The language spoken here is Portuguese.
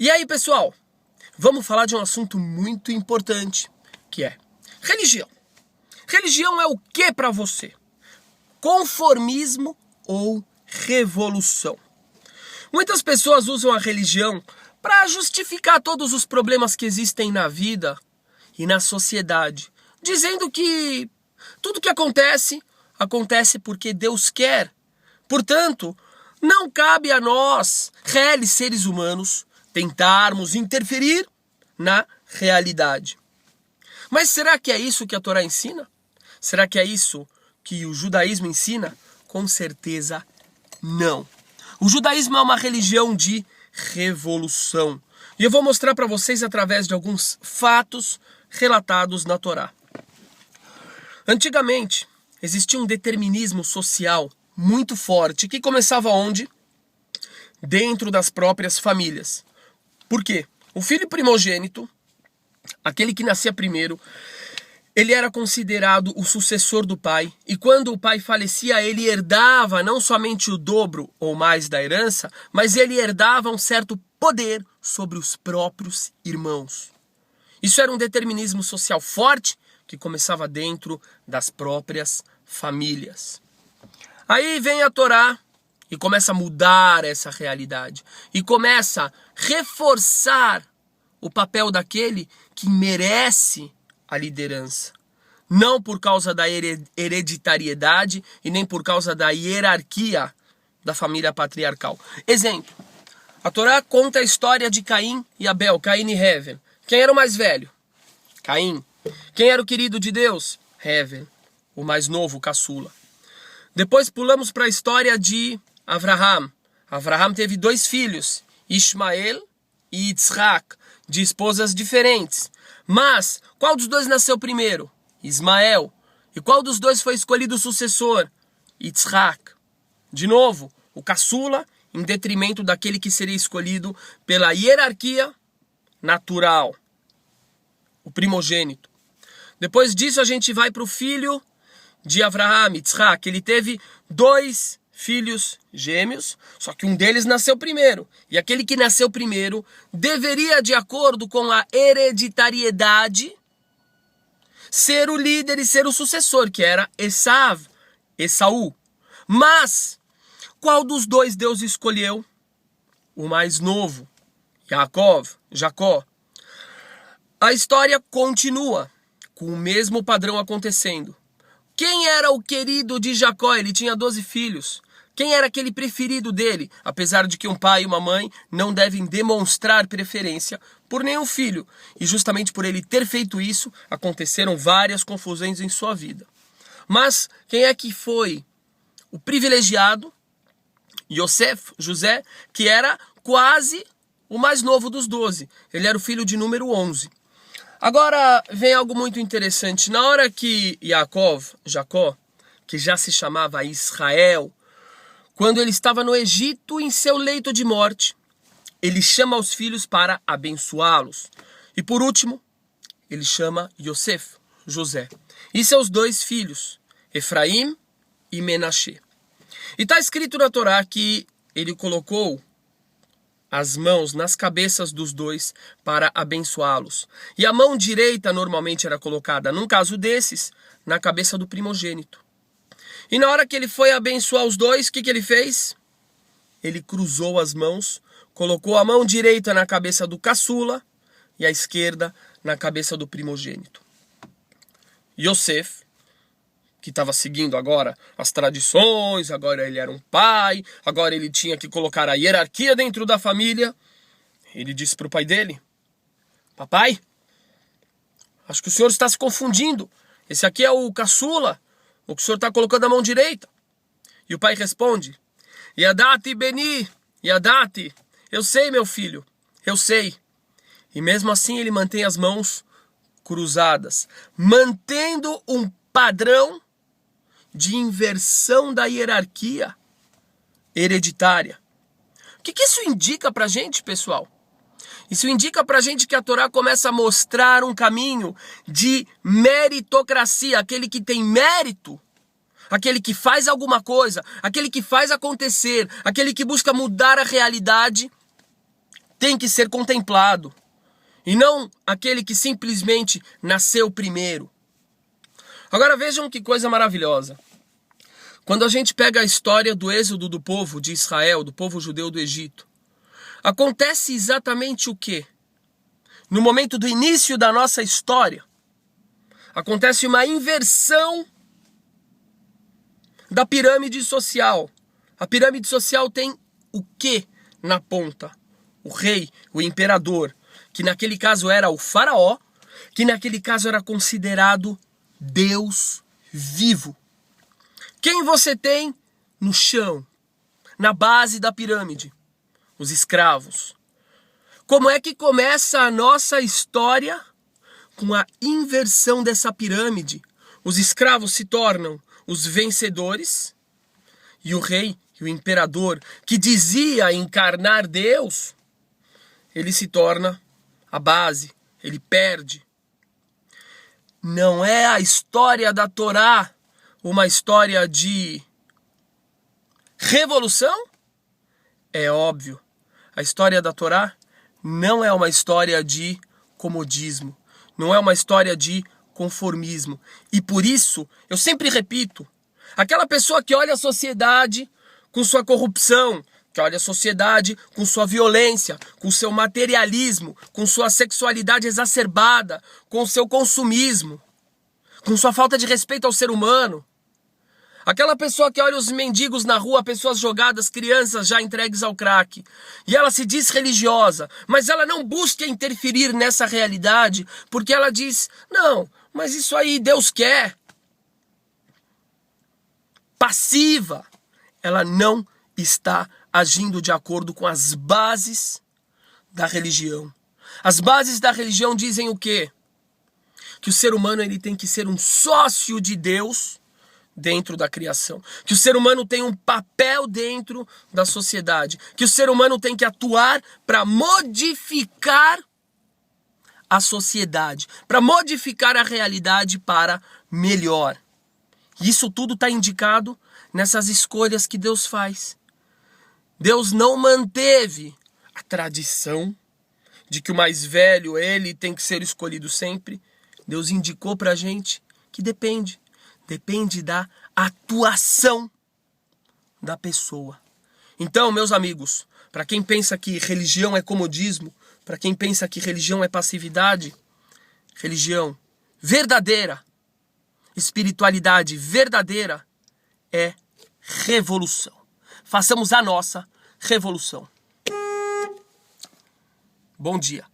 E aí, pessoal, vamos falar de um assunto muito importante, que é religião. Religião é o que para você? Conformismo ou revolução? Muitas pessoas usam a religião para justificar todos os problemas que existem na vida e na sociedade, dizendo que tudo que acontece porque Deus quer. Portanto, não cabe a nós, réis seres humanos, tentarmos interferir na realidade. Mas será que é isso que a Torá ensina? Será que é isso que o judaísmo ensina? Com certeza não. O judaísmo é uma religião de revolução. E eu vou mostrar para vocês através de alguns fatos relatados na Torá. Antigamente, existia um determinismo social muito forte que começava onde? Dentro das próprias famílias. Por quê? O filho primogênito, aquele que nascia primeiro, ele era considerado o sucessor do pai, e quando o pai falecia, ele herdava não somente o dobro ou mais da herança, mas ele herdava um certo poder sobre os próprios irmãos. Isso era um determinismo social forte que começava dentro das próprias famílias. Aí vem a Torá e começa a mudar essa realidade, e começa a reforçar o papel daquele que merece a liderança. Não por causa da hereditariedade e nem por causa da hierarquia da família patriarcal. Exemplo, a Torá conta a história de Caim e Abel, Caim e Hevel. Quem era o mais velho? Caim. Quem era o querido de Deus? Hevel, o mais novo, o caçula. Depois pulamos para a história de Avraham. Avraham teve 2 filhos, Ismael e Yitzhak, de esposas diferentes. Mas qual dos 2 nasceu primeiro? Ismael. E qual dos 2 foi escolhido o sucessor? Yitzhak. De novo, o caçula em detrimento daquele que seria escolhido pela hierarquia natural, o primogênito. Depois disso a gente vai para o filho de Avraham, Yitzhak. Ele teve 2 filhos gêmeos, só que um deles nasceu primeiro. E aquele que nasceu primeiro deveria, de acordo com a hereditariedade, ser o líder e ser o sucessor, que era Esaú. Mas qual dos 2 Deus escolheu? O mais novo, Jacó. A história continua com o mesmo padrão acontecendo. Quem era o querido de Jacó? Ele tinha 12 filhos. Quem era aquele preferido dele? Apesar de que um pai e uma mãe não devem demonstrar preferência por nenhum filho. E justamente por ele ter feito isso, aconteceram várias confusões em sua vida. Mas quem é que foi o privilegiado? José, que era quase o mais novo dos 12. Ele era o filho de número 11. Agora vem algo muito interessante. Na hora que Jacó, que já se chamava Israel, quando ele estava no Egito em seu leito de morte, ele chama os filhos para abençoá-los. E por último, ele chama José, e seus 2 filhos, Efraim e Menaxê. E está escrito na Torá que ele colocou as mãos nas cabeças dos 2 para abençoá-los. E a mão direita normalmente era colocada, num caso desses, na cabeça do primogênito. E na hora que ele foi abençoar os 2, o que ele fez? Ele cruzou as mãos, colocou a mão direita na cabeça do caçula e a esquerda na cabeça do primogênito. Yosef, que estava seguindo agora as tradições, agora ele era um pai, agora ele tinha que colocar a hierarquia dentro da família. Ele disse para o pai dele: papai, acho que o senhor está se confundindo. Esse aqui é o caçula, o que o senhor está colocando a mão direita. E o pai responde: Yadati Beni, Yadati, eu sei, meu filho, eu sei. E mesmo assim ele mantém as mãos cruzadas, mantendo um padrão de inversão da hierarquia hereditária. O que isso indica pra gente, pessoal? Isso indica pra gente que a Torá começa a mostrar um caminho de meritocracia, aquele que tem mérito, aquele que faz alguma coisa, aquele que faz acontecer, aquele que busca mudar a realidade, tem que ser contemplado. E não aquele que simplesmente nasceu primeiro. Agora vejam que coisa maravilhosa. Quando a gente pega a história do êxodo do povo de Israel, do povo judeu do Egito, acontece exatamente o quê? No momento do início da nossa história, acontece uma inversão da pirâmide social. A pirâmide social tem o quê na ponta? O rei, o imperador, que naquele caso era o faraó, que naquele caso era considerado Deus vivo. Quem você tem no chão, na base da pirâmide? Os escravos. Como é que começa a nossa história? Com a inversão dessa pirâmide. Os escravos se tornam os vencedores e o rei e o imperador, que dizia encarnar Deus, ele se torna a base, ele perde. Não é a história da Torá uma história de revolução? É óbvio. A história da Torá não é uma história de comodismo, não é uma história de conformismo. E por isso, eu sempre repito, aquela pessoa que olha a sociedade com sua corrupção, que olha a sociedade com sua violência, com seu materialismo, com sua sexualidade exacerbada, com seu consumismo, com sua falta de respeito ao ser humano. Aquela pessoa que olha os mendigos na rua, pessoas jogadas, crianças já entregues ao crack, e ela se diz religiosa, mas ela não busca interferir nessa realidade, porque ela diz, não, mas isso aí Deus quer. Passiva, ela não está agindo de acordo com as bases da religião. As bases da religião dizem o quê? Que o ser humano ele tem que ser um sócio de Deus dentro da criação. Que o ser humano tem um papel dentro da sociedade. Que o ser humano tem que atuar para modificar a sociedade, para modificar a realidade para melhor. Isso tudo está indicado nessas escolhas que Deus faz. Deus não manteve a tradição de que o mais velho, ele tem que ser escolhido sempre. Deus indicou para a gente que depende da atuação da pessoa. Então, meus amigos, para quem pensa que religião é comodismo, para quem pensa que religião é passividade, religião verdadeira, espiritualidade verdadeira é revolução. Façamos a nossa revolução. Bom dia.